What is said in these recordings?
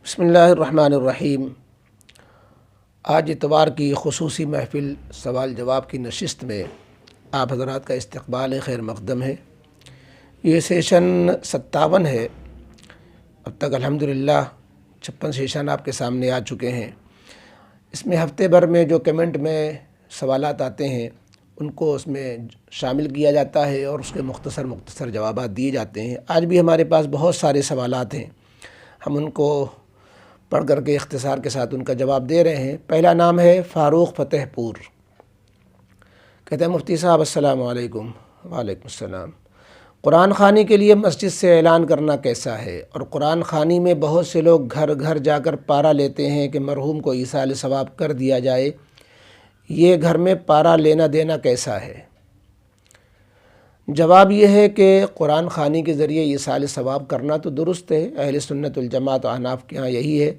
بسم اللہ الرحمن الرحیم۔ آج اتوار کی خصوصی محفل سوال جواب کی نشست میں آپ حضرات کا استقبال خیر مقدم ہے۔ یہ سیشن 57 ہے۔ اب تک الحمدللہ 56 سیشن آپ کے سامنے آ چکے ہیں۔ اس میں ہفتے بھر میں جو کمنٹ میں سوالات آتے ہیں ان کو اس میں شامل کیا جاتا ہے اور اس کے مختصر جوابات دیے جاتے ہیں۔ آج بھی ہمارے پاس بہت سارے سوالات ہیں، ہم ان کو پڑھ کر کے اختصار کے ساتھ ان کا جواب دے رہے ہیں۔ پہلا نام ہے فاروق فتح پور، کہتے ہیں مفتی صاحب السلام علیکم۔ وعلیکم السلام۔ قرآن خوانی کے لیے مسجد سے اعلان کرنا کیسا ہے؟ اور قرآن خوانی میں بہت سے لوگ گھر گھر جا کر پارا لیتے ہیں کہ مرحوم کو ایصال ثواب کر دیا جائے، یہ گھر میں پارا لینا دینا کیسا ہے؟ جواب یہ ہے کہ قرآن خوانی کے ذریعے ایصال ثواب کرنا تو درست ہے، اہل سنت والجماعت و احناف کے ہاں یہی ہے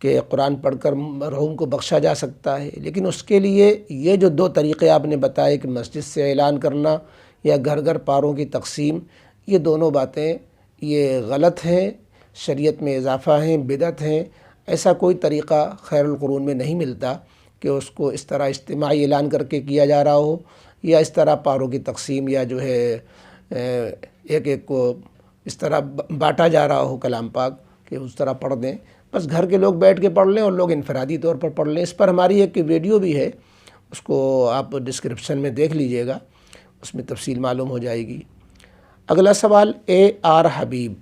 کہ قرآن پڑھ کر مرحوم کو بخشا جا سکتا ہے، لیکن اس کے لیے یہ جو دو طریقے آپ نے بتائے کہ مسجد سے اعلان کرنا یا گھر گھر پاروں کی تقسیم، یہ دونوں باتیں یہ غلط ہیں، شریعت میں اضافہ ہیں، بدعت ہیں۔ ایسا کوئی طریقہ خیر القرون میں نہیں ملتا کہ اس کو اس طرح اجتماعی اعلان کر کے کیا جا رہا ہو یا اس طرح پاروں کی تقسیم یا جو ہے ایک ایک کو اس طرح بانٹا جا رہا ہو کلام پاک کہ اس طرح پڑھ دیں۔ بس گھر کے لوگ بیٹھ کے پڑھ لیں اور لوگ انفرادی طور پر پڑھ لیں۔ اس پر ہماری ایک ویڈیو بھی ہے، اس کو آپ ڈسکرپشن میں دیکھ لیجئے گا، اس میں تفصیل معلوم ہو جائے گی۔ اگلا سوال AR حبیب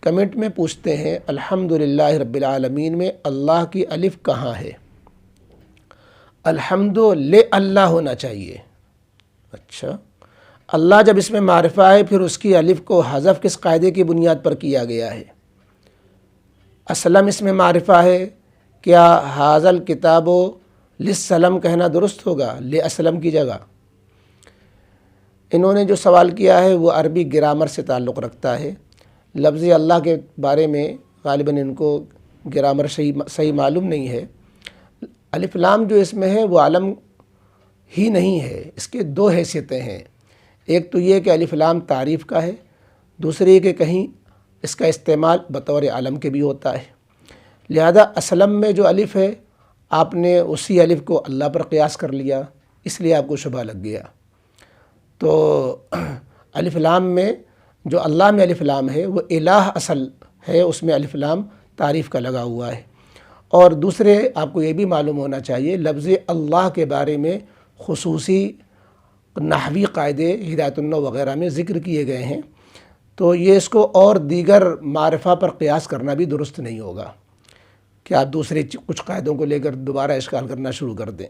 کمنٹ میں پوچھتے ہیں الحمدللہ رب العالمین میں اللہ کی الف کہاں ہے؟ الحمد لے اللہ ہونا چاہیے۔ اچھا، اللہ جب اس میں معرفہ ہے پھر اس کی الف کو حذف کس قاعدے کی بنیاد پر کیا گیا ہے؟ اسلم اس میں معرفہ ہے، کیا حاضل کتاب و لسلم کہنا درست ہوگا لے اسلم کی جگہ؟ انہوں نے جو سوال کیا ہے وہ عربی گرامر سے تعلق رکھتا ہے۔ لفظ اللہ کے بارے میں غالباً ان کو گرامر صحیح معلوم نہیں ہے۔ الف لام جو اس میں ہے وہ علم ہی نہیں ہے، اس کے دو حیثیتیں ہیں۔ ایک تو یہ کہ الف لام تعریف کا ہے، دوسری کہ کہیں اس کا استعمال بطور علم کے بھی ہوتا ہے۔ لہذا اسلم میں جو الف ہے آپ نے اسی الف کو اللہ پر قیاس کر لیا، اس لیے آپ کو شبہ لگ گیا۔ تو الف لام میں جو اللہ میں الف لام ہے وہ الہ اصل ہے، اس میں الف لام تعریف کا لگا ہوا ہے۔ اور دوسرے آپ کو یہ بھی معلوم ہونا چاہیے لفظ اللہ کے بارے میں خصوصی نحوی قاعدے ہدایت النو وغیرہ میں ذکر کیے گئے ہیں، تو یہ اس کو اور دیگر معرفہ پر قیاس کرنا بھی درست نہیں ہوگا کہ آپ دوسرے کچھ قاعدوں کو لے کر دوبارہ اشکال کرنا شروع کر دیں۔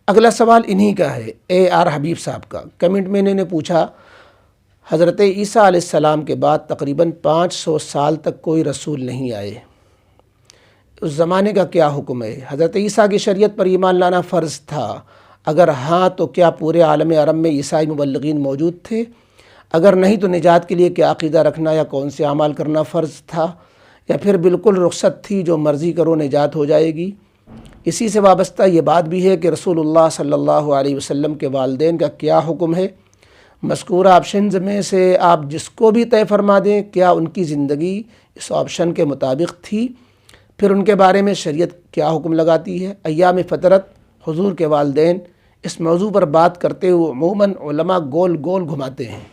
اگلا سوال انہی کا ہے AR حبیب صاحب کا۔ کمنٹ میں انہوں نے پوچھا حضرت عیسیٰ علیہ السلام کے بعد تقریباً 500 سال تک کوئی رسول نہیں آئے، اس زمانے کا کیا حکم ہے؟ حضرت عیسیٰ کی شریعت پر ایمان لانا فرض تھا؟ اگر ہاں تو کیا پورے عالم عرب میں عیسائی مبلغین موجود تھے؟ اگر نہیں تو نجات کے لیے کیا عقیدہ رکھنا یا کون سے اعمال کرنا فرض تھا، یا پھر بالکل رخصت تھی جو مرضی کرو نجات ہو جائے گی؟ اسی سے وابستہ یہ بات بھی ہے کہ رسول اللہ صلی اللہ علیہ وسلم کے والدین کا کیا حکم ہے؟ مذکورہ آپشنز میں سے آپ جس کو بھی طے فرما دیں، کیا ان کی زندگی اس آپشن کے مطابق تھی؟ پھر ان کے بارے میں شریعت کیا حکم لگاتی ہے؟ ایام فطرت حضور کے والدین اس موضوع پر بات کرتے ہوئے عموماً علماء گول گول گھماتے ہیں،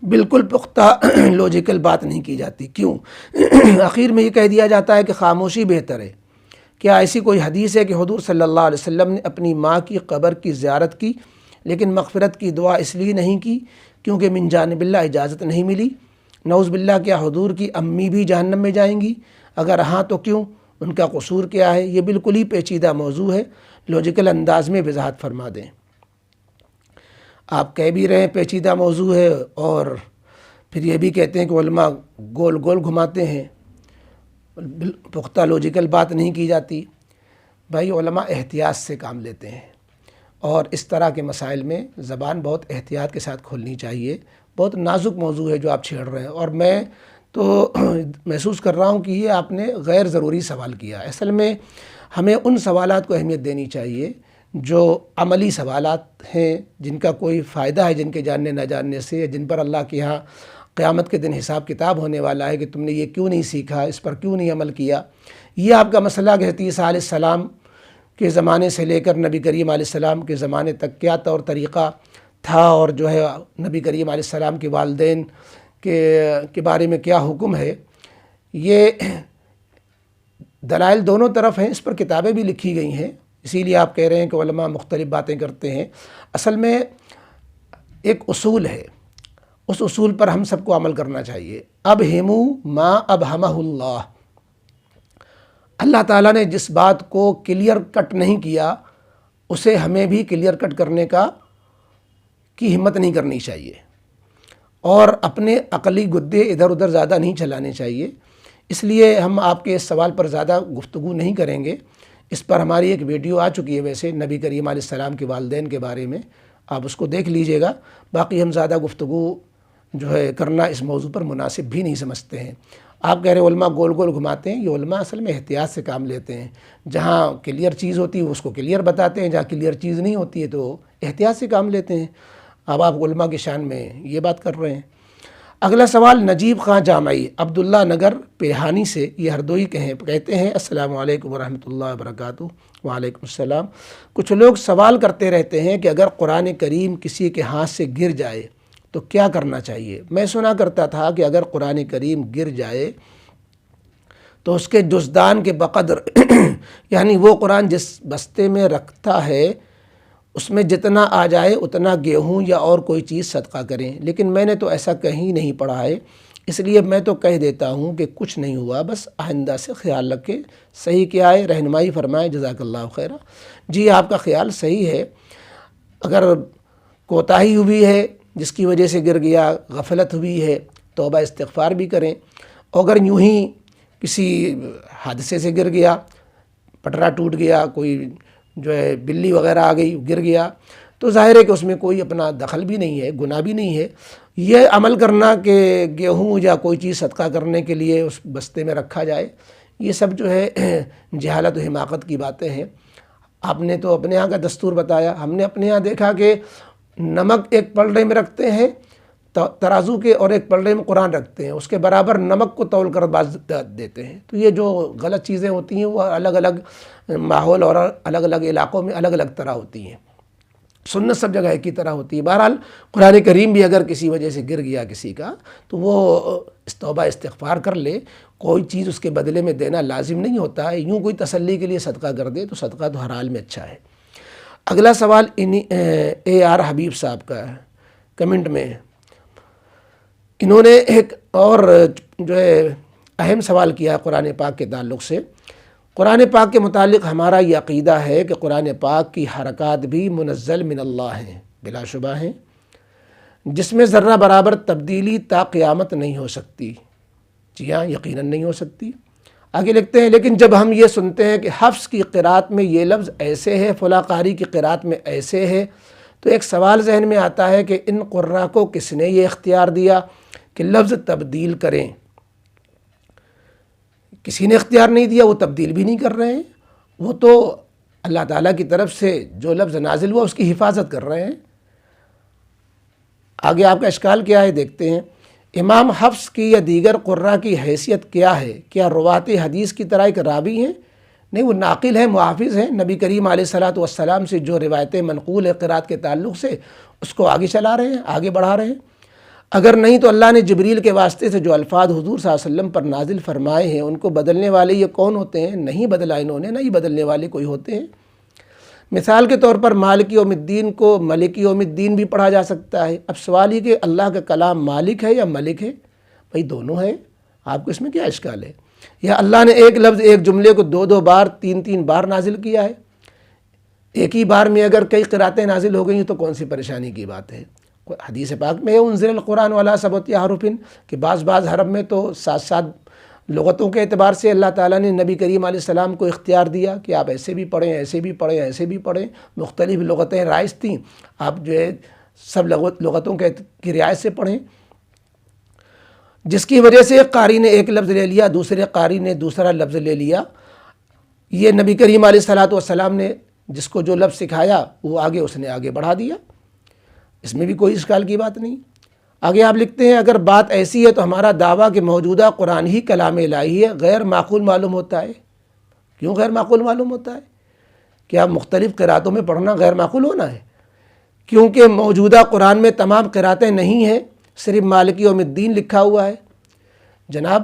بالکل پختہ لوجیکل بات نہیں کی جاتی۔ کیوں؟ آخر میں یہ کہہ دیا جاتا ہے کہ خاموشی بہتر ہے۔ کیا ایسی کوئی حدیث ہے کہ حضور صلی اللہ علیہ وسلم نے اپنی ماں کی قبر کی زیارت کی لیکن مغفرت کی دعا اس لیے نہیں کی کیونکہ من جانب اللہ اجازت نہیں ملی؟ نعوذ باللہ، کیا حضور کی امی بھی جہنم میں جائیں گی؟ اگر ہاں تو کیوں؟ ان کا قصور کیا ہے؟ یہ بالکل ہی پیچیدہ موضوع ہے، لوجیکل انداز میں وضاحت فرما دیں۔ آپ کہہ بھی رہے ہیں پیچیدہ موضوع ہے اور پھر یہ بھی کہتے ہیں کہ علماء گول گول گھماتے ہیں، پختہ لوجیکل بات نہیں کی جاتی۔ بھائی علماء احتیاط سے کام لیتے ہیں اور اس طرح کے مسائل میں زبان بہت احتیاط کے ساتھ کھولنی چاہیے۔ بہت نازک موضوع ہے جو آپ چھیڑ رہے ہیں، اور میں تو محسوس کر رہا ہوں کہ یہ آپ نے غیر ضروری سوال کیا۔ اصل میں ہمیں ان سوالات کو اہمیت دینی چاہیے جو عملی سوالات ہیں، جن کا کوئی فائدہ ہے جن کے جاننے نہ جاننے سے، جن پر اللہ کے یہاں قیامت کے دن حساب کتاب ہونے والا ہے کہ تم نے یہ کیوں نہیں سیکھا، اس پر کیوں نہیں عمل کیا۔ یہ آپ کا مسئلہ کہ حضرت عیسیٰ علیہ السلام کے زمانے سے لے کر نبی کریم علیہ السلام کے زمانے تک کیا طور طریقہ تھا، اور جو ہے نبی کریم علیہ السلام کے والدین کے بارے میں کیا حکم ہے، یہ دلائل دونوں طرف ہیں، اس پر کتابیں بھی لکھی گئی ہیں۔ اسی لیے آپ کہہ رہے ہیں کہ علماء مختلف باتیں کرتے ہیں۔ اصل میں ایک اصول ہے، اس اصول پر ہم سب کو عمل کرنا چاہیے۔ ابہموا ما ابہمہ اللہ، اللہ تعالیٰ نے جس بات کو کلیئر کٹ نہیں کیا اسے ہمیں بھی کلیئر کٹ کرنے کی ہمت نہیں کرنی چاہیے، اور اپنے عقلی گدے ادھر ادھر زیادہ نہیں چلانے چاہیے۔ اس لیے ہم آپ کے اس سوال پر زیادہ گفتگو نہیں کریں گے۔ اس پر ہماری ایک ویڈیو آ چکی ہے ویسے نبی کریم علیہ السلام کے والدین کے بارے میں، آپ اس کو دیکھ لیجئے گا۔ باقی ہم زیادہ گفتگو جو ہے کرنا اس موضوع پر مناسب بھی نہیں سمجھتے ہیں۔ آپ کہہ رہے ہیں علماء گول گول گھماتے ہیں، یہ علماء اصل میں احتیاط سے کام لیتے ہیں۔ جہاں کلیئر چیز ہوتی ہے اس کو کلیئر بتاتے ہیں، جہاں کلیئر چیز نہیں ہوتی ہے تو احتیاط سے کام لیتے ہیں۔ اب آپ علماء کی شان میں یہ بات کر رہے ہیں۔ اگلا سوال نجیب خان جامعی عبداللہ نگر پیہانی سے، یہ ہردوئی کہتے ہیں السلام علیکم ورحمۃ اللہ وبرکاتہ۔ وعلیکم السلام۔ کچھ لوگ سوال کرتے رہتے ہیں کہ اگر قرآن کریم کسی کے ہاتھ سے گر جائے تو کیا کرنا چاہیے؟ میں سنا کرتا تھا کہ اگر قرآن کریم گر جائے تو اس کے جزدان کے بقدر یعنی وہ قرآن جس بستے میں رکھتا ہے اس میں جتنا آ جائے اتنا گیہوں یا اور کوئی چیز صدقہ کریں، لیکن میں نے تو ایسا کہیں نہیں پڑھا ہے، اس لیے میں تو کہہ دیتا ہوں کہ کچھ نہیں ہوا، بس آئندہ سے خیال رکھیں۔ صحیح کیا ہے؟ رہنمائی فرمائیں، جزاک اللہ خیر۔ جی آپ کا خیال صحیح ہے، اگر کوتاہی ہوئی ہے جس کی وجہ سے گر گیا، غفلت ہوئی ہے، توبہ استغفار بھی کریں۔ اگر یوں ہی کسی حادثے سے گر گیا، پٹرا ٹوٹ گیا، کوئی جو ہے بلی وغیرہ آ گئی گر گیا، تو ظاہر ہے کہ اس میں کوئی اپنا دخل بھی نہیں ہے، گناہ بھی نہیں ہے۔ یہ عمل کرنا کہ گیہوں یا کوئی چیز صدقہ کرنے کے لیے اس بستے میں رکھا جائے، یہ سب جو ہے جہالت و حماقت کی باتیں ہیں۔ آپ نے تو اپنے یہاں کا دستور بتایا، ہم نے اپنے یہاں دیکھا کہ نمک ایک پلڑے میں رکھتے ہیں ترازو کے، اور ایک پلڑے میں قرآن رکھتے ہیں، اس کے برابر نمک کو تول کر باز دیتے ہیں۔ تو یہ جو غلط چیزیں ہوتی ہیں وہ الگ الگ ماحول اور الگ الگ علاقوں میں الگ الگ طرح ہوتی ہیں، سنت سب جگہ ایک ہی طرح ہوتی ہے۔ بہرحال قرآن کریم بھی اگر کسی وجہ سے گر گیا کسی کا تو وہ توبہ استغفار کر لے، کوئی چیز اس کے بدلے میں دینا لازم نہیں ہوتا ہے، یوں کوئی تسلی کے لیے صدقہ کر دے تو صدقہ تو ہر حال میں اچھا ہے۔ اگلا سوال اے آر حبیب صاحب کا ہے، کمنٹ میں انہوں نے ایک اور جو ہے اہم سوال کیا ہے قرآن پاک کے تعلق سے۔ قرآن پاک کے متعلق ہمارا یہ عقیدہ ہے کہ قرآن پاک کی حرکات بھی منزل من اللہ ہیں، بلا شبہ ہیں، جس میں ذرہ برابر تبدیلی تا قیامت نہیں ہو سکتی۔ جی ہاں، یقیناً نہیں ہو سکتی۔ آگے لکھتے ہیں لیکن جب ہم یہ سنتے ہیں کہ حفص کی قرات میں یہ لفظ ایسے ہے، فلاں قاری کی قرات میں ایسے ہے، تو ایک سوال ذہن میں آتا ہے کہ ان قراء کو کس نے یہ اختیار دیا کہ لفظ تبدیل کریں؟ کسی نے اختیار نہیں دیا، وہ تبدیل بھی نہیں کر رہے ہیں، وہ تو اللہ تعالیٰ کی طرف سے جو لفظ نازل ہوا اس کی حفاظت کر رہے ہیں۔ آگے آپ کا اشکال کیا ہے دیکھتے ہیں۔ امام حفص کی یا دیگر قراء کی حیثیت کیا ہے؟ کیا روات حدیث کی طرح ایک راوی ہیں؟ نہیں، وہ ناقل ہیں، محافظ ہیں، نبی کریم علیہ السلام سے جو روایتیں منقول ہے قرات کے تعلق سے اس کو آگے چلا رہے ہیں، آگے بڑھا رہے ہیں۔ اگر نہیں تو اللہ نے جبریل کے واسطے سے جو الفاظ حضور صلی اللہ علیہ وسلم پر نازل فرمائے ہیں ان کو بدلنے والے یہ کون ہوتے ہیں؟ نہیں بدلا انہوں نے، نہیں بدلنے والے کوئی ہوتے ہیں۔ مثال کے طور پر مالک یوم الدین کو ملک یوم الدین بھی پڑھا جا سکتا ہے۔ اب سوال یہ کہ اللہ کا کلام مالک ہے یا ملک ہے؟ بھئی دونوں ہے، آپ کو اس میں کیا اشکال ہے؟ یا اللہ نے ایک لفظ ایک جملے کو دو بار تین بار نازل کیا ہے؟ ایک ہی بار میں اگر کئی قراتیں نازل ہو گئی تو کون سی پریشانی کی بات ہے؟ حدیث پاک میں ہے انزل القرآن والا سبت حرف، کہ بعض حرف میں تو ساتھ لغتوں کے اعتبار سے اللہ تعالیٰ نے نبی کریم علیہ السلام کو اختیار دیا کہ آپ ایسے بھی پڑھیں، ایسے بھی پڑھیں، ایسے بھی پڑھیں۔ مختلف لغتیں رائج تھیں، آپ جو ہے سب لغتوں کی رعایت سے پڑھیں، جس کی وجہ سے ایک قاری نے ایک لفظ لے لیا، دوسرے قاری نے دوسرا لفظ لے لیا۔ یہ نبی کریم علیہ السلام نے جس کو جو لفظ سکھایا وہ اس نے آگے بڑھا دیا، اس میں بھی کوئی اشکال کی بات نہیں۔ آگے آپ لکھتے ہیں اگر بات ایسی ہے تو ہمارا دعویٰ کہ موجودہ قرآن ہی کلام الہی ہے غیر معقول معلوم ہوتا ہے۔ کیوں غیر معقول معلوم ہوتا ہے؟ کیا مختلف قراتوں میں پڑھنا غیر معقول ہونا ہے؟ کیونکہ موجودہ قرآن میں تمام قراتیں نہیں ہیں، صرف مالک یوم الدین لکھا ہوا ہے۔ جناب،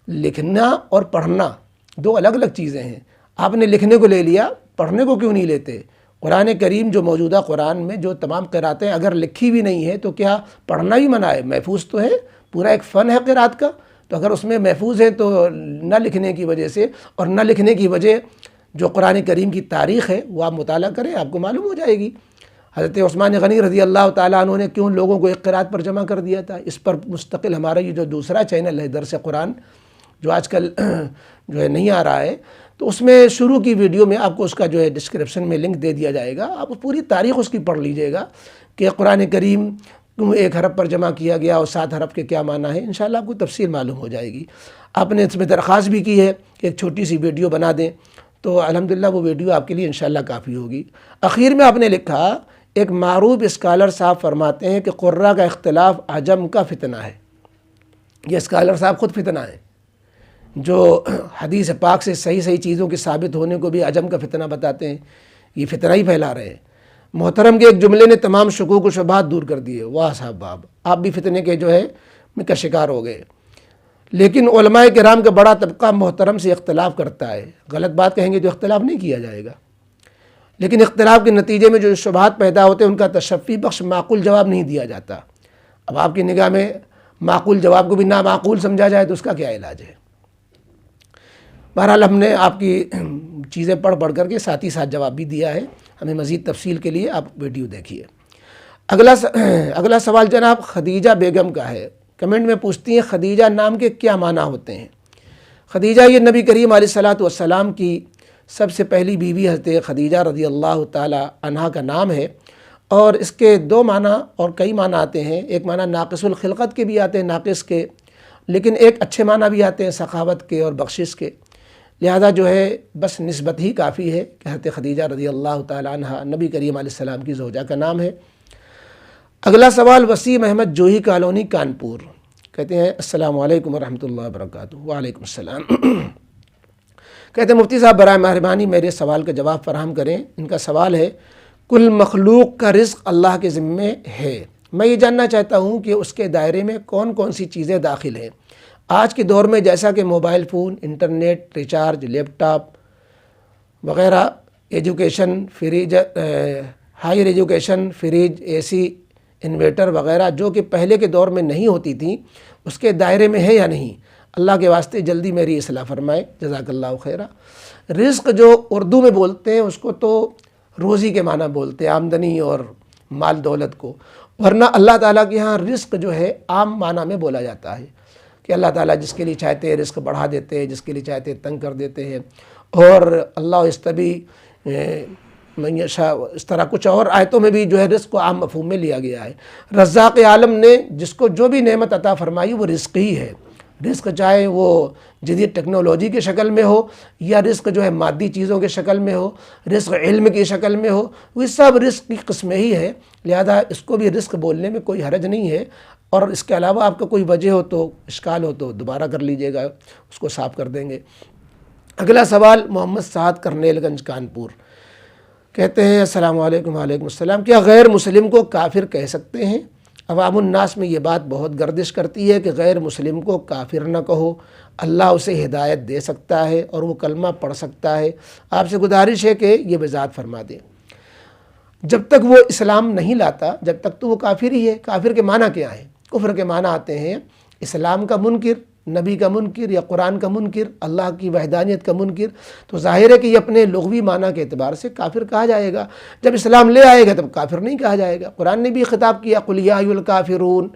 لکھنا اور پڑھنا دو الگ الگ چیزیں ہیں۔ آپ نے لکھنے کو لے لیا، پڑھنے کو کیوں نہیں لیتے؟ قرآن کریم جو موجودہ قرآن میں جو تمام قراتیں اگر لکھی بھی نہیں ہیں تو کیا پڑھنا بھی منع ہے؟ محفوظ تو ہے، پورا ایک فن ہے قرات کا، تو اگر اس میں محفوظ ہیں تو نہ لکھنے کی وجہ سے، اور نہ لکھنے کی وجہ جو قرآن کریم کی تاریخ ہے وہ آپ مطالعہ کریں، آپ کو معلوم ہو جائے گی۔ حضرت عثمان غنی رضی اللہ تعالیٰ عنہ نے کیوں لوگوں کو ایک قرات پر جمع کر دیا تھا؟ اس پر مستقل ہمارا یہ جو دوسرا چینل ہے درس قرآن، جو آج کل جو ہے نہیں آ رہا ہے، تو اس میں شروع کی ویڈیو میں آپ کو اس کا جو ہے ڈسکرپشن میں لنک دے دیا جائے گا، آپ پوری تاریخ اس کی پڑھ لیجئے گا کہ قرآن کریم کیوں ایک حرف پر جمع کیا گیا اور 7 حرف کے کیا معنی ہے۔ انشاءاللہ آپ کو تفصیل معلوم ہو جائے گی۔ آپ نے اس میں درخواست بھی کی ہے کہ ایک چھوٹی سی ویڈیو بنا دیں، تو الحمدللہ وہ ویڈیو آپ کے لیے انشاءاللہ کافی ہوگی۔ اخیر میں آپ نے لکھا، ایک معروف اسکالر صاحب فرماتے ہیں کہ قرہ کا اختلاف عجم کا فتنہ ہے۔ یہ اسکالر صاحب خود فتنہ ہیں، جو حدیث پاک سے صحیح چیزوں کے ثابت ہونے کو بھی عجم کا فتنہ بتاتے ہیں، یہ فتنہ ہی پھیلا رہے ہیں۔ محترم کے ایک جملے نے تمام شکوک و شبہات دور کر دیے۔ واہ صاحب باب، آپ بھی فتنے کے جو ہے کا شکار ہو گئے۔ لیکن علماء کرام کا بڑا طبقہ محترم سے اختلاف کرتا ہے۔ غلط بات کہیں گے تو اختلاف نہیں کیا جائے گا، لیکن اختلاف کے نتیجے میں جو شبہات پیدا ہوتے ہیں ان کا تشفی بخش معقول جواب نہیں دیا جاتا۔ اب آپ کی نگاہ میں معقول جواب کو بھی نامعقول سمجھا جائے تو اس کا کیا علاج ہے؟ بہرحال ہم نے آپ کی چیزیں پڑھ کر کے ساتھ ہی ساتھ جواب بھی دیا ہے۔ ہمیں مزید تفصیل کے لیے آپ ویڈیو دیکھیے۔ اگلا سوال جناب خدیجہ بیگم کا ہے۔ کمنٹ میں پوچھتی ہیں خدیجہ نام کے کیا معنی ہوتے ہیں؟ خدیجہ یہ نبی کریم علیہ السلام کی سب سے پہلی بیوی حضرت خدیجہ رضی اللہ تعالی عنہا کا نام ہے، اور اس کے 2 معنی اور کئی معنی آتے ہیں۔ ایک معنی ناقص الخلقت کے بھی آتے ہیں، ناقص کے، لیکن ایک اچھے معنی بھی آتے ہیں سخاوت کے اور بخشش کے۔ لہذا جو ہے بس نسبت ہی کافی ہے کہ حضرت خدیجہ رضی اللہ تعالی عنہا نبی کریم علیہ السلام کی زوجہ کا نام ہے۔ اگلا سوال وسیم احمد جوہی کالونی کانپور کہتے ہیں السلام علیکم ورحمۃ اللہ وبرکاتہ۔ وعلیکم السلام۔ کہتے ہیں مفتی صاحب برائے مہربانی میرے سوال کا جواب فراہم کریں۔ ان کا سوال ہے کل مخلوق کا رزق اللہ کے ذمے ہے، میں یہ جاننا چاہتا ہوں کہ اس کے دائرے میں کون کون سی چیزیں داخل ہیں؟ آج کے دور میں جیسا کہ mobile phone, internet, recharge, laptop وغیرہ، education, fridge, higher education, fridge, A C, inverter وغیرہ جو کہ پہلے کے دور میں نہیں ہوتی تھیں، اس کے دائرے میں ہے یا نہیں؟ اللہ کے واسطے جلدی میری اصلاح فرمائے، جزاک اللہ خیرہ۔ رزق جو اردو میں بولتے ہیں اس کو تو روزی کے معنی بولتے ہیں، آمدنی اور مال دولت کو، ورنہ اللہ تعالیٰ کے ہاں رزق جو ہے عام معنی میں بولا جاتا ہے کہ اللہ تعالیٰ جس کے لیے چاہتے ہیں رزق بڑھا دیتے ہیں، جس کے لیے چاہتے ہیں تنگ کر دیتے ہیں، اور اللہ استبی من یشاء، اس طرح کچھ اور آیتوں میں بھی جو ہے رزق کو عام مفہوم میں لیا گیا ہے۔ رزاق عالم نے جس کو جو بھی نعمت عطا فرمائی وہ رزق ہی ہے۔ رزق چاہے وہ جدید ٹیکنالوجی کی شکل میں ہو یا رزق جو ہے مادی چیزوں کی شکل میں ہو، رزق علم کی شکل میں ہو، وہ سب رزق کی قسمیں ہی ہے، لہذا اس کو بھی رزق بولنے میں کوئی حرج نہیں ہے۔ اور اس کے علاوہ آپ کا کوئی وجہ ہو تو اشکال ہو تو دوبارہ کر لیجئے گا، اس کو صاف کر دیں گے۔ اگلا سوال محمد سعد کرنیل گنج کانپور کہتے ہیں السلام علیکم۔ وعلیکم السلام۔ کیا غیر مسلم کو کافر کہہ سکتے ہیں؟ عوام الناس میں یہ بات بہت گردش کرتی ہے کہ غیر مسلم کو کافر نہ کہو، اللہ اسے ہدایت دے سکتا ہے اور وہ کلمہ پڑھ سکتا ہے۔ آپ سے گزارش ہے کہ یہ وضاحت فرما دیں۔ جب تک وہ اسلام نہیں لاتا جب تک تو وہ کافر ہی ہے۔ کافر کے معنی کیا ہے؟ کفر کے معنی آتے ہیں اسلام کا منکر، نبی کا منکر یا قرآن کا منکر، اللہ کی وحدانیت کا منکر۔ تو ظاہر ہے کہ یہ اپنے لغوی معنی کے اعتبار سے کافر کہا جائے گا۔ جب اسلام لے آئے گا تب کافر نہیں کہا جائے گا۔ قرآن نے بھی خطاب کیا قل یا ایھا الکافرون،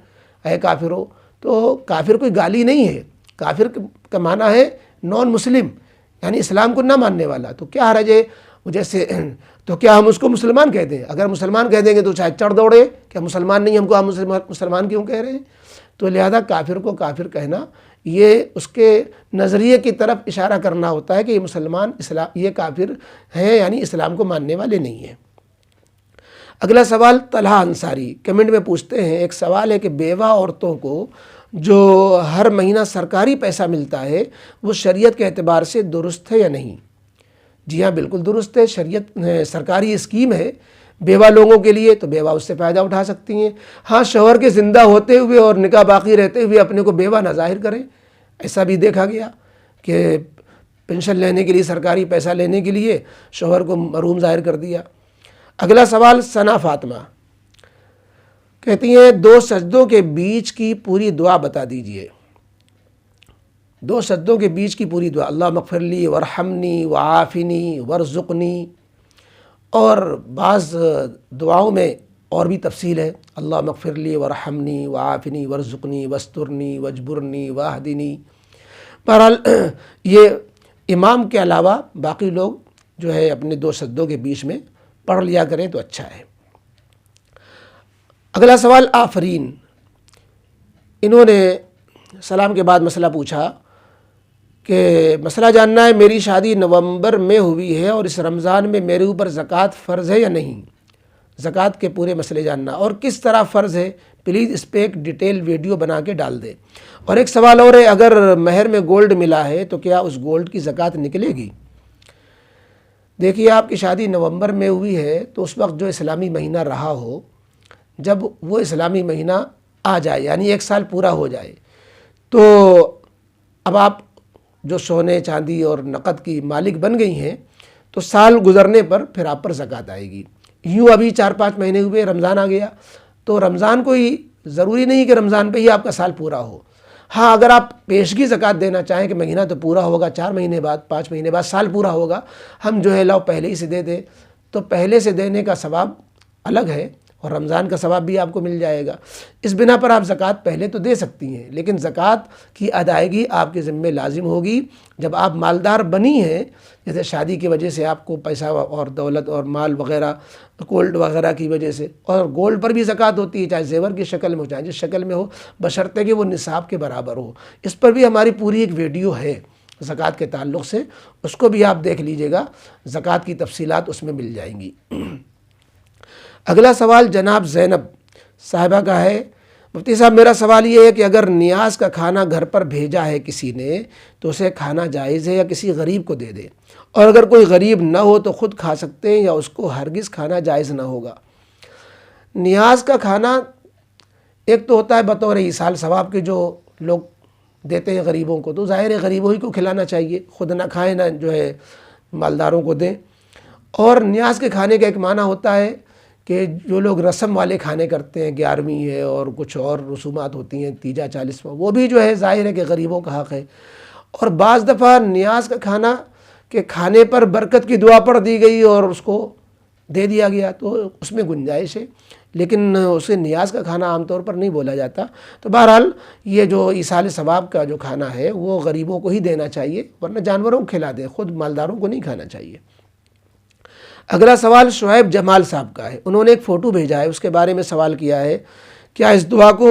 اے کافرو، تو کافر کوئی گالی نہیں ہے۔ کافر کا معنی ہے نان مسلم، یعنی اسلام کو نہ ماننے والا۔ تو کیا حرج ہے جیسے تو کیا ہم اس کو مسلمان کہہ دیں؟ اگر مسلمان کہہ دیں گے تو شاید چڑھ دوڑے، کیا مسلمان نہیں ہم کو، ہم مسلمان کیوں کہہ رہے ہیں؟ تو لہذا کافر کو کافر کہنا یہ اس کے نظریے کی طرف اشارہ کرنا ہوتا ہے کہ یہ مسلمان یہ کافر ہیں، یعنی اسلام کو ماننے والے نہیں ہیں۔ اگلا سوال طلحہ انصاری کمنٹ میں پوچھتے ہیں، ایک سوال ہے کہ بیوہ عورتوں کو جو ہر مہینہ سرکاری پیسہ ملتا ہے وہ شریعت کے اعتبار سے درست ہے یا نہیں؟ جی ہاں، بالکل درست ہے، شریعت سرکاری اسکیم ہے بیوہ لوگوں کے لیے، تو بیوہ اس سے فائدہ اٹھا سکتی ہیں۔ ہاں، شوہر کے زندہ ہوتے ہوئے اور نکاح باقی رہتے ہوئے اپنے کو بیوہ نہ ظاہر کریں، ایسا بھی دیکھا گیا کہ پینشن لینے کے لیے، سرکاری پیسہ لینے کے لیے شوہر کو محروم ظاہر کر دیا۔ اگلا سوال ثنا فاطمہ کہتی ہیں، 2 سجدوں کے بیچ کی پوری دعا بتا دیجئے۔ 2 سجدوں کے بیچ کی پوری دعا، اللہم اغفر لی ورحمنی وعافنی ورزقنی، اور بعض دعاؤں میں اور بھی تفصیل ہے، اللہم اغفر لی ورحمنی وعافنی ورزقنی واسترنی واجبرنی واہدنی۔ بہرحال یہ امام کے علاوہ باقی لوگ جو ہے اپنے 2 سجدوں کے بیچ میں پڑھ لیا کریں تو اچھا ہے۔ اگلا سوال آفرین، انہوں نے سلام کے بعد مسئلہ پوچھا کہ مسئلہ جاننا ہے، میری شادی نومبر میں ہوئی ہے اور اس رمضان میں میرے اوپر زکوٰۃ فرض ہے یا نہیں؟ زکوٰۃ کے پورے مسئلے جاننا اور کس طرح فرض ہے، پلیز اس پہ ایک ڈیٹیل ویڈیو بنا کے ڈال دیں۔ اور ایک سوال اور ہے، اگر مہر میں گولڈ ملا ہے تو کیا اس گولڈ کی زکوٰۃ نکلے گی؟ دیکھیے، آپ کی شادی نومبر میں ہوئی ہے تو اس وقت جو اسلامی مہینہ رہا ہو، جب وہ اسلامی مہینہ آ جائے یعنی 1 سال پورا ہو جائے، تو اب آپ جو سونے چاندی اور نقد کی مالک بن گئی ہیں تو سال گزرنے پر پھر آپ پر زکوٰۃ آئے گی۔ یوں ابھی 4-5 مہینے ہوئے، رمضان آ گیا، تو رمضان کو ہی ضروری نہیں کہ رمضان پہ ہی آپ کا سال پورا ہو۔ ہاں، اگر آپ پیشگی زکوٰۃ دینا چاہیں کہ مہینہ تو پورا ہوگا، 4 مہینے بعد، 5 مہینے بعد سال پورا ہوگا، ہم جو ہے لاؤ پہلے ہی سے دے دیں، تو پہلے سے دینے کا ثواب الگ ہے اور رمضان کا ثواب بھی آپ کو مل جائے گا۔ اس بنا پر آپ زکوٰۃ پہلے تو دے سکتی ہیں، لیکن زکوٰۃ کی ادائیگی آپ کے ذمے لازم ہوگی جب آپ مالدار بنی ہیں، جیسے شادی کی وجہ سے آپ کو پیسہ اور دولت اور مال وغیرہ، گولڈ وغیرہ کی وجہ سے، اور گولڈ پر بھی زکوٰۃ ہوتی ہے، چاہے زیور کی شکل میں ہو چاہے جس شکل میں ہو، بشرطے کہ وہ نصاب کے برابر ہو۔ اس پر بھی ہماری پوری ایک ویڈیو ہے زکوٰۃ کے تعلق سے، اس کو بھی آپ دیکھ لیجئے گا، زکوٰۃ کی تفصیلات اس میں مل جائیں گی۔ اگلا سوال جناب زینب صاحبہ کا ہے، مفتی صاحب میرا سوال یہ ہے کہ اگر نیاز کا کھانا گھر پر بھیجا ہے کسی نے تو اسے کھانا جائز ہے یا کسی غریب کو دے دے؟ اور اگر کوئی غریب نہ ہو تو خود کھا سکتے ہیں یا اس کو ہرگز کھانا جائز نہ ہوگا؟ نیاز کا کھانا ایک تو ہوتا ہے بطور ایصال ثواب کے، جو لوگ دیتے ہیں غریبوں کو، تو ظاہر ہے غریبوں ہی کو کھلانا چاہیے، خود نہ کھائیں نہ جو ہے مالداروں کو دیں۔ اور نیاز کے کھانے کا ایک معنی ہوتا ہے کہ جو لوگ رسم والے کھانے کرتے ہیں، 11ویں ہے اور کچھ اور رسومات ہوتی ہیں، تیجا 40واں، وہ بھی جو ہے ظاہر ہے کہ غریبوں کا حق ہے۔ اور بعض دفعہ نیاز کا کھانا کہ کھانے پر برکت کی دعا پڑھ دی گئی اور اس کو دے دیا گیا تو اس میں گنجائش ہے، لیکن اسے نیاز کا کھانا عام طور پر نہیں بولا جاتا۔ تو بہرحال یہ جو ایصال ثواب کا جو کھانا ہے وہ غریبوں کو ہی دینا چاہیے، ورنہ جانوروں کو کھلا دیں، خود مالداروں کو نہیں کھانا چاہیے۔ اگلا سوال شعیب جمال صاحب کا ہے، انہوں نے ایک فوٹو بھیجا ہے، اس کے بارے میں سوال کیا ہے، کیا اس دعا کو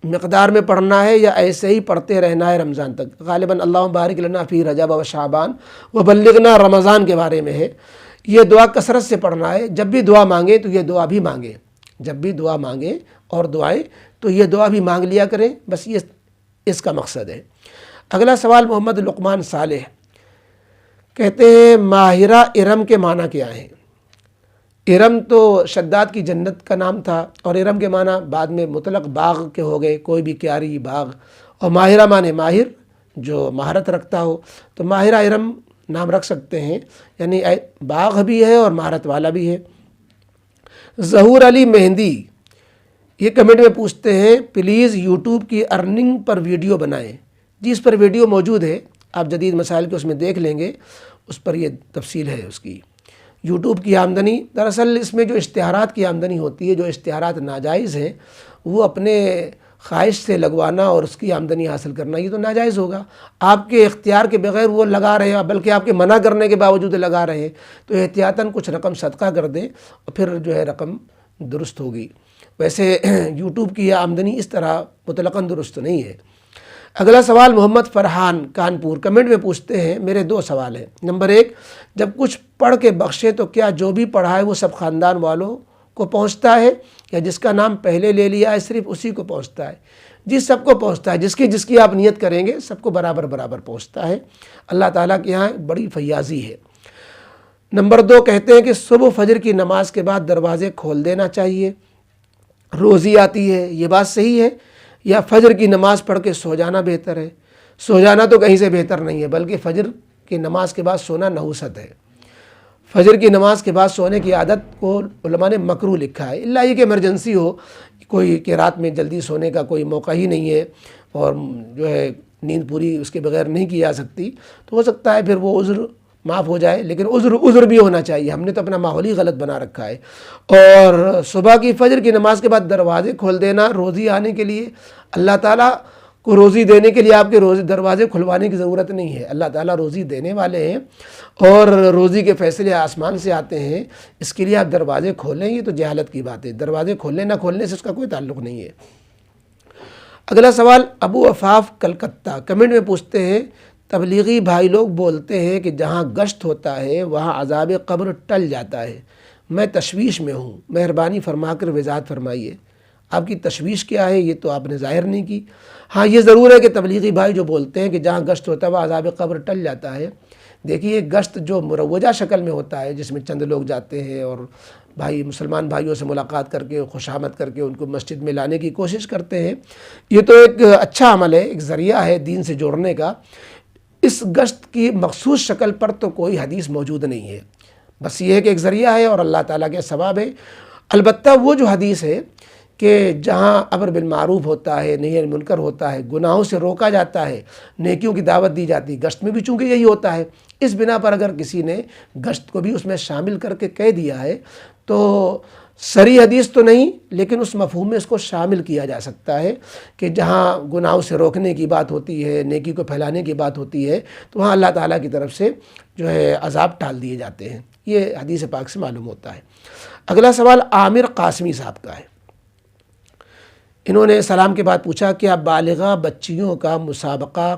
مقدار میں پڑھنا ہے یا ایسے ہی پڑھتے رہنا ہے رمضان تک؟ غالباً اللہم بارک لنا فی رجب و شعبان وبلغنا رمضان کے بارے میں ہے۔ یہ دعا کثرت سے پڑھنا ہے، جب بھی دعا مانگیں تو یہ دعا بھی مانگیں، جب بھی دعا مانگیں اور دعائیں تو یہ دعا بھی مانگ لیا کریں، بس یہ اس کا مقصد ہے۔ اگلا سوال محمد لقمان صالح کہتے ہیں، ماہرہ ارم کے معنی کیا ہیں؟ ارم تو شداد کی جنت کا نام تھا، اور ارم کے معنی بعد میں مطلق باغ کے ہو گئے، کوئی بھی کیاری باغ، اور ماہرہ معنی ماہر جو مہارت رکھتا ہو، تو ماہرہ ارم نام رکھ سکتے ہیں، یعنی باغ بھی ہے اور مہارت والا بھی ہے۔ ظہور علی مہندی یہ کمنٹ میں پوچھتے ہیں، پلیز یوٹیوب کی ارننگ پر ویڈیو بنائیں۔ جی اس پر ویڈیو موجود ہے، آپ جدید مسائل کے اس میں دیکھ لیں گے، اس پر یہ تفصیل ہے اس کی۔ یوٹیوب کی آمدنی، دراصل اس میں جو اشتہارات کی آمدنی ہوتی ہے، جو اشتہارات ناجائز ہیں وہ اپنے خواہش سے لگوانا اور اس کی آمدنی حاصل کرنا، یہ تو ناجائز ہوگا۔ آپ کے اختیار کے بغیر وہ لگا رہے ہیں، بلکہ آپ کے منع کرنے کے باوجود لگا رہے ہیں، تو احتیاطاً کچھ رقم صدقہ کر دیں اور پھر جو ہے رقم درست ہوگی۔ ویسے یوٹیوب کی یہ آمدنی اس طرح مطلقاً درست نہیں ہے۔ اگلا سوال محمد فرحان کانپور کمنٹ میں پوچھتے ہیں، میرے 2 سوال ہیں۔ نمبر 1، جب کچھ پڑھ کے بخشے تو کیا جو بھی پڑھا ہے وہ سب خاندان والوں کو پہنچتا ہے یا جس کا نام پہلے لے لیا ہے صرف اسی کو پہنچتا ہے؟ جی سب کو پہنچتا ہے، جس کی آپ نیت کریں گے سب کو برابر برابر پہنچتا ہے۔ اللہ تعالیٰ کے یہاں بڑی فیاضی ہے۔ نمبر 2 کہتے ہیں کہ صبح فجر کی نماز کے بعد دروازے کھول دینا چاہیے، روزی آتی ہے، یہ بات صحیح ہے؟ یا فجر کی نماز پڑھ کے سو جانا بہتر ہے؟ سو جانا تو کہیں سے بہتر نہیں ہے، بلکہ فجر کی نماز کے بعد سونا نحوست ہے۔ فجر کی نماز کے بعد سونے کی عادت کو علماء نے مکروہ لکھا ہے، الا یہ کہ ایمرجنسی ہو، کوئی کہ رات میں جلدی سونے کا کوئی موقع ہی نہیں ہے اور جو ہے نیند پوری اس کے بغیر نہیں کی جا سکتی، تو ہو سکتا ہے پھر وہ عذر معاف ہو جائے، لیکن عذر بھی ہونا چاہیے۔ ہم نے تو اپنا ماحول ہی غلط بنا رکھا ہے۔ اور صبح کی فجر کی نماز کے بعد دروازے کھول دینا روزی آنے کے لیے، اللہ تعالیٰ کو روزی دینے کے لیے آپ کے دروازے کھلوانے کی ضرورت نہیں ہے۔ اللہ تعالیٰ روزی دینے والے ہیں اور روزی کے فیصلے آسمان سے آتے ہیں، اس کے لیے آپ دروازے کھولیں، یہ تو جہالت کی بات ہے۔ دروازے کھولنے نہ کھولنے سے اس کا کوئی تعلق نہیں ہے۔ اگلا سوال ابو عفاف کلکتہ کمنٹ میں پوچھتے ہیں، تبلیغی بھائی لوگ بولتے ہیں کہ جہاں گشت ہوتا ہے وہاں عذاب قبر ٹل جاتا ہے، میں تشویش میں ہوں، مہربانی فرما کر وضاحت فرمائیے۔ آپ کی تشویش کیا ہے یہ تو آپ نے ظاہر نہیں کی۔ ہاں یہ ضرور ہے کہ تبلیغی بھائی جو بولتے ہیں کہ جہاں گشت ہوتا ہے وہ عذاب قبر ٹل جاتا ہے، دیکھیے گشت جو مروجہ شکل میں ہوتا ہے جس میں چند لوگ جاتے ہیں اور مسلمان بھائیوں سے ملاقات کر کے خوشامد کر کے ان کو مسجد میں لانے کی کوشش کرتے ہیں، یہ تو ایک اچھا عمل ہے، ایک ذریعہ ہے دین سے جوڑنے کا۔ اس گشت کی مخصوص شکل پر تو کوئی حدیث موجود نہیں ہے، بس یہ ہے کہ ایک ذریعہ ہے اور اللہ تعالیٰ کے ثواب ہے۔ البتہ وہ جو حدیث ہے کہ جہاں امر بالمعروف ہوتا ہے، نہی عن المنکر ہوتا ہے، گناہوں سے روکا جاتا ہے، نیکیوں کی دعوت دی جاتی ہے، گشت میں بھی چونکہ یہی ہوتا ہے، اس بنا پر اگر کسی نے گشت کو بھی اس میں شامل کر کے کہہ دیا ہے تو صریح حدیث تو نہیں، لیکن اس مفہوم میں اس کو شامل کیا جا سکتا ہے کہ جہاں گناہوں سے روکنے کی بات ہوتی ہے، نیکی کو پھیلانے کی بات ہوتی ہے، تو وہاں اللہ تعالیٰ کی طرف سے جو ہے عذاب ٹال دیے جاتے ہیں، یہ حدیث پاک سے معلوم ہوتا ہے۔ اگلا سوال عامر قاسمی صاحب کا ہے، انہوں نے سلام کے بعد پوچھا کہ اب بالغہ بچیوں کا مسابقہ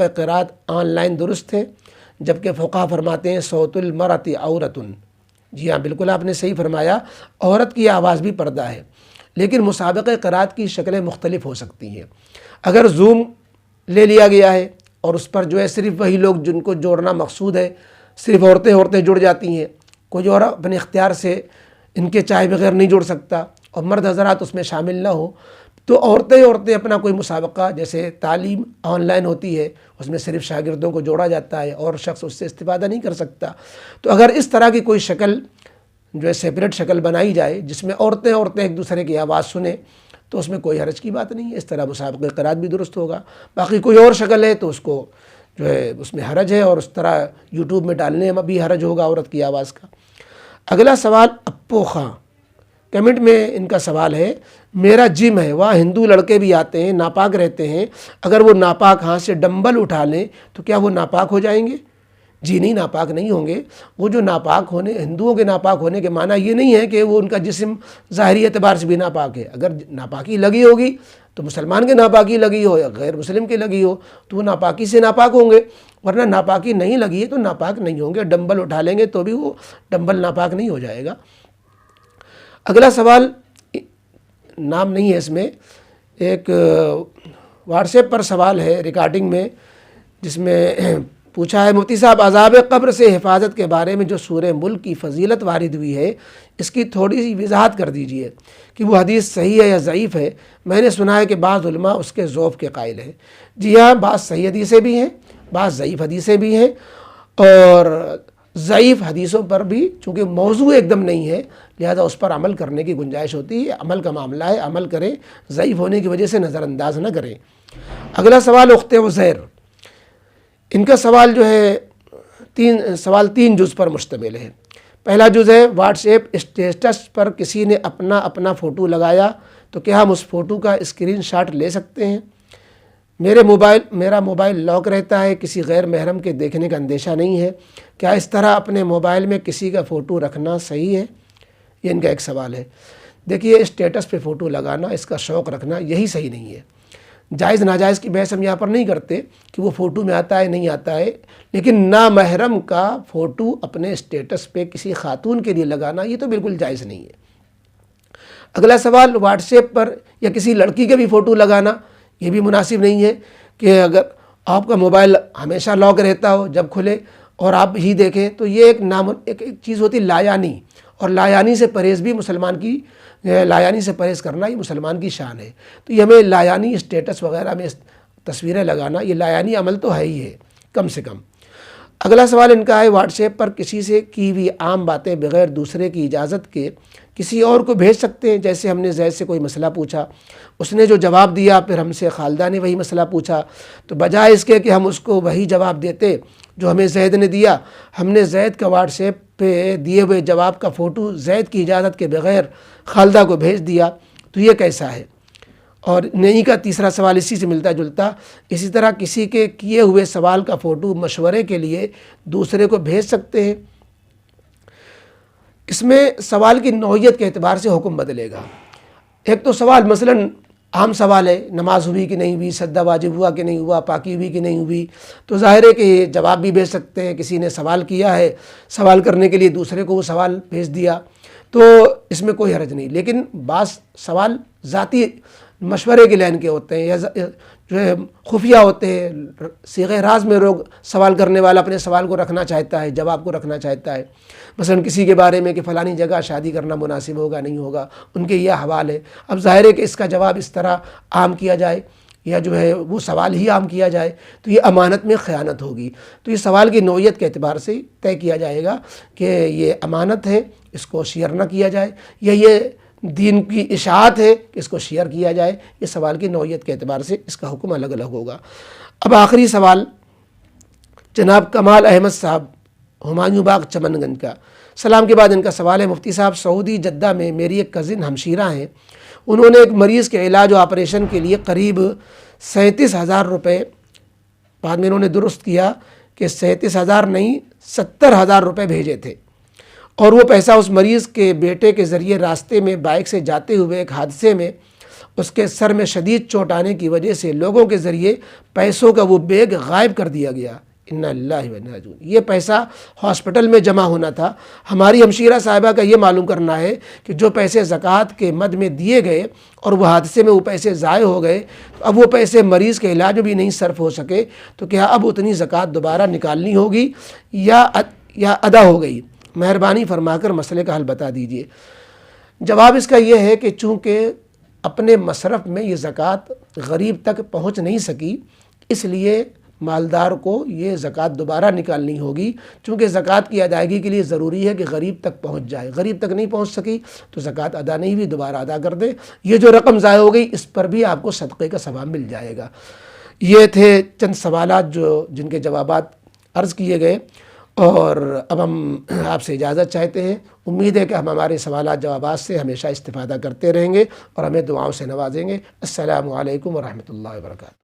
قرات آن لائن درست ہے، جبکہ فقہا فرماتے ہیں صوت المرأۃ عورتن۔ جی ہاں بالکل آپ نے صحیح فرمایا، عورت کی آواز بھی پردہ ہے، لیکن مسابقہ قرات کی شکلیں مختلف ہو سکتی ہیں۔ اگر زوم لے لیا گیا ہے اور اس پر جو ہے صرف وہی لوگ جن کو جوڑنا مقصود ہے، صرف عورتیں جڑ جاتی ہیں، کوئی اور اپنے اختیار سے ان کے چاہے بغیر نہیں جڑ سکتا اور مرد حضرات اس میں شامل نہ ہو، تو عورتیں اپنا کوئی مسابقہ، جیسے تعلیم آن لائن ہوتی ہے اس میں صرف شاگردوں کو جوڑا جاتا ہے اور شخص اس سے استفادہ نہیں کر سکتا، تو اگر اس طرح کی کوئی شکل جو ہے سیپریٹ شکل بنائی جائے جس میں عورتیں ایک دوسرے کی آواز سنیں تو اس میں کوئی حرج کی بات نہیں ہے، اس طرح مسابقہ قرات بھی درست ہوگا۔ باقی کوئی اور شکل ہے تو اس کو جو ہے اس میں حرج ہے اور اس طرح یوٹیوب میں ڈالنے میں بھی حرج ہوگا عورت کی آواز کا۔ اگلا سوال اپو خاں کمنٹ میں ان کا سوال ہے، میرا جم ہے، وہاں ہندو لڑکے بھی آتے ہیں، ناپاک رہتے ہیں، اگر وہ ناپاک ہاتھ سے ڈمبل اٹھا لیں تو کیا وہ ناپاک ہو جائیں گے؟ جی نہیں، ناپاک نہیں ہوں گے۔ وہ جو ہندوؤں کے ناپاک ہونے کے معنی یہ نہیں ہے کہ وہ ان کا جسم ظاہری اعتبار سے بھی ناپاک ہے۔ اگر ناپاکی لگی ہوگی تو مسلمان کے ناپاکی لگی ہو یا غیر مسلم کے لگی ہو تو وہ ناپاکی سے ناپاک ہوں گے، ورنہ ناپاکی نہیں لگی ہے تو ناپاک نہیں ہوں گے۔ ڈمبل اٹھا لیں گے تو بھی وہ ڈمبل ناپاک نہیں ہو جائے گا۔ اگلا سوال نام نہیں ہے اس میں، ایک واٹس ایپ پر سوال ہے ریکارڈنگ میں، جس میں پوچھا ہے مفتی صاحب عذاب قبر سے حفاظت کے بارے میں جو سورہ ملک کی فضیلت وارد ہوئی ہے اس کی تھوڑی سی وضاحت کر دیجئے کہ وہ حدیث صحیح ہے یا ضعیف ہے، میں نے سنا ہے کہ بعض علماء اس کے ذوف کے قائل ہیں۔ جی ہاں، بعض صحیح حدیثیں بھی ہیں، بعض ضعیف حدیثیں بھی ہیں، اور ضعیف حدیثوں پر بھی چونکہ موضوع ایک دم نہیں ہے لہذا اس پر عمل کرنے کی گنجائش ہوتی ہے، عمل کا معاملہ ہے، عمل کریں، ضعیف ہونے کی وجہ سے نظر انداز نہ کریں۔ اگلا سوال اخت عزیر، ان کا سوال جو ہے تین جز پر مشتمل ہے۔ پہلا جز ہے واٹس ایپ اسٹیٹس پر کسی نے اپنا فوٹو لگایا تو کیا ہم اس فوٹو کا اسکرین شاٹ لے سکتے ہیں؟ میرا موبائل لاک رہتا ہے، کسی غیر محرم کے دیکھنے کا اندیشہ نہیں ہے، کیا اس طرح اپنے موبائل میں کسی کا فوٹو رکھنا صحیح ہے؟ یہ ان کا ایک سوال ہے۔ دیکھیے اسٹیٹس پہ فوٹو لگانا، اس کا شوق رکھنا یہی صحیح نہیں ہے۔ جائز ناجائز کی بحث ہم یہاں پر نہیں کرتے کہ وہ فوٹو میں آتا ہے نہیں آتا ہے، لیکن نامحرم کا فوٹو اپنے اسٹیٹس پہ کسی خاتون کے لیے لگانا یہ تو بالکل جائز نہیں ہے۔ اگلا سوال، واٹس ایپ پر یا کسی لڑکی کے بھی فوٹو لگانا یہ بھی مناسب نہیں ہے کہ اگر آپ کا موبائل ہمیشہ لاک رہتا ہو، جب کھلے اور آپ ہی دیکھیں تو یہ ایک چیز ہوتی لایانی، اور لایانی سے پرہیز بھی مسلمان کی، لایانی سے پرہیز کرنا یہ مسلمان کی شان ہے۔ تو یہ ہمیں لایانی اسٹیٹس وغیرہ میں تصویریں لگانا یہ لایانی عمل تو ہے ہی ہے کم سے کم۔ اگلا سوال ان کا ہے، واٹس ایپ پر کسی سے کی ہوئی عام باتیں بغیر دوسرے کی اجازت کے کسی اور کو بھیج سکتے ہیں؟ جیسے ہم نے زید سے کوئی مسئلہ پوچھا، اس نے جو جواب دیا، پھر ہم سے خالدہ نے وہی مسئلہ پوچھا، تو بجائے اس کے کہ ہم اس کو وہی جواب دیتے جو ہمیں زید نے دیا، ہم نے زید کا واٹس ایپ پہ دیے ہوئے جواب کا فوٹو زید کی اجازت کے بغیر خالدہ کو بھیج دیا، تو یہ کیسا ہے؟ اور نہیں کا تیسرا سوال اسی سے ملتا جلتا، اسی طرح کسی کے کیے ہوئے سوال کا فوٹو مشورے کے لیے دوسرے کو بھیج سکتے ہیں؟ اس میں سوال کی نوعیت کے اعتبار سے حکم بدلے گا۔ ایک تو سوال مثلاً عام سوال ہے، نماز ہوئی کہ نہیں ہوئی، سجدہ واجب ہوا کہ نہیں ہوا، پاکی ہوئی کہ نہیں ہوئی، تو ظاہر ہے کہ جواب بھی بھیج سکتے ہیں۔ کسی نے سوال کیا ہے، سوال کرنے کے لیے دوسرے کو وہ سوال بھیج دیا، تو اس میں کوئی حرج نہیں۔ لیکن بعض سوال ذاتی مشورے کی لائن کے ہوتے ہیں یا جو ہے خفیہ ہوتے ہیں، صیغہ راز میں لوگ سوال کرنے والا اپنے سوال کو رکھنا چاہتا ہے، جواب کو رکھنا چاہتا ہے، مثلا کسی کے بارے میں کہ فلانی جگہ شادی کرنا مناسب ہوگا نہیں ہوگا، ان کے یہ حوال ہے۔ اب ظاہر ہے کہ اس کا جواب اس طرح عام کیا جائے یا جو ہے وہ سوال ہی عام کیا جائے تو یہ امانت میں خیانت ہوگی۔ تو یہ سوال کی نوعیت کے اعتبار سے طے کیا جائے گا کہ یہ امانت ہے، اس کو شیئر نہ کیا جائے، یا یہ دین کی اشاعت ہے کہ اس کو شیئر کیا جائے۔ یہ سوال کی نوعیت کے اعتبار سے اس کا حکم الگ الگ ہوگا۔ اب آخری سوال جناب کمال احمد صاحب ہمایوں باغ چمن گنج کا، سلام کے بعد ان کا سوال ہے، مفتی صاحب سعودی جدہ میں میری ایک کزن ہمشیرہ ہیں، انہوں نے ایک مریض کے علاج و آپریشن کے لیے قریب 37,000 روپے، بعد میں انہوں نے درست کیا کہ 37,000 نہیں 70,000 روپے بھیجے تھے، اور وہ پیسہ اس مریض کے بیٹے کے ذریعے راستے میں بائک سے جاتے ہوئے ایک حادثے میں اس کے سر میں شدید چوٹ آنے کی وجہ سے لوگوں کے ذریعے پیسوں کا وہ بیگ غائب کر دیا گیا۔ انا للہ و انا راجعون۔ یہ پیسہ ہاسپٹل میں جمع ہونا تھا۔ ہماری ہمشیرہ صاحبہ کا یہ معلوم کرنا ہے کہ جو پیسے زکوٰۃ کے مد میں دیے گئے اور وہ حادثے میں وہ پیسے ضائع ہو گئے، اب وہ پیسے مریض کے علاج میں بھی نہیں صرف ہو سکے، تو کیا اب اتنی زکوٰۃ دوبارہ نکالنی ہوگی یا ادا ہو گئی؟ مہربانی فرما کر مسئلے کا حل بتا دیجئے۔ جواب اس کا یہ ہے کہ چونکہ اپنے مصرف میں یہ زکوٰۃ غریب تک پہنچ نہیں سکی، اس لیے مالدار کو یہ زکوٰۃ دوبارہ نکالنی ہوگی، چونکہ زکوٰۃ کی ادائیگی کے لیے ضروری ہے کہ غریب تک پہنچ جائے۔ غریب تک نہیں پہنچ سکی تو زکوٰۃ ادا نہیں ہوئی، دوبارہ ادا کر دے۔ یہ جو رقم ضائع ہو گئی اس پر بھی آپ کو صدقے کا ثواب مل جائے گا۔ یہ تھے چند سوالات جن کے جوابات عرض کیے گئے، اور اب ہم آپ سے اجازت چاہتے ہیں۔ امید ہے کہ ہم ہمارے سوالات جوابات سے ہمیشہ استفادہ کرتے رہیں گے اور ہمیں دعاؤں سے نوازیں گے۔ السلام علیکم ورحمۃ اللہ وبرکاتہ۔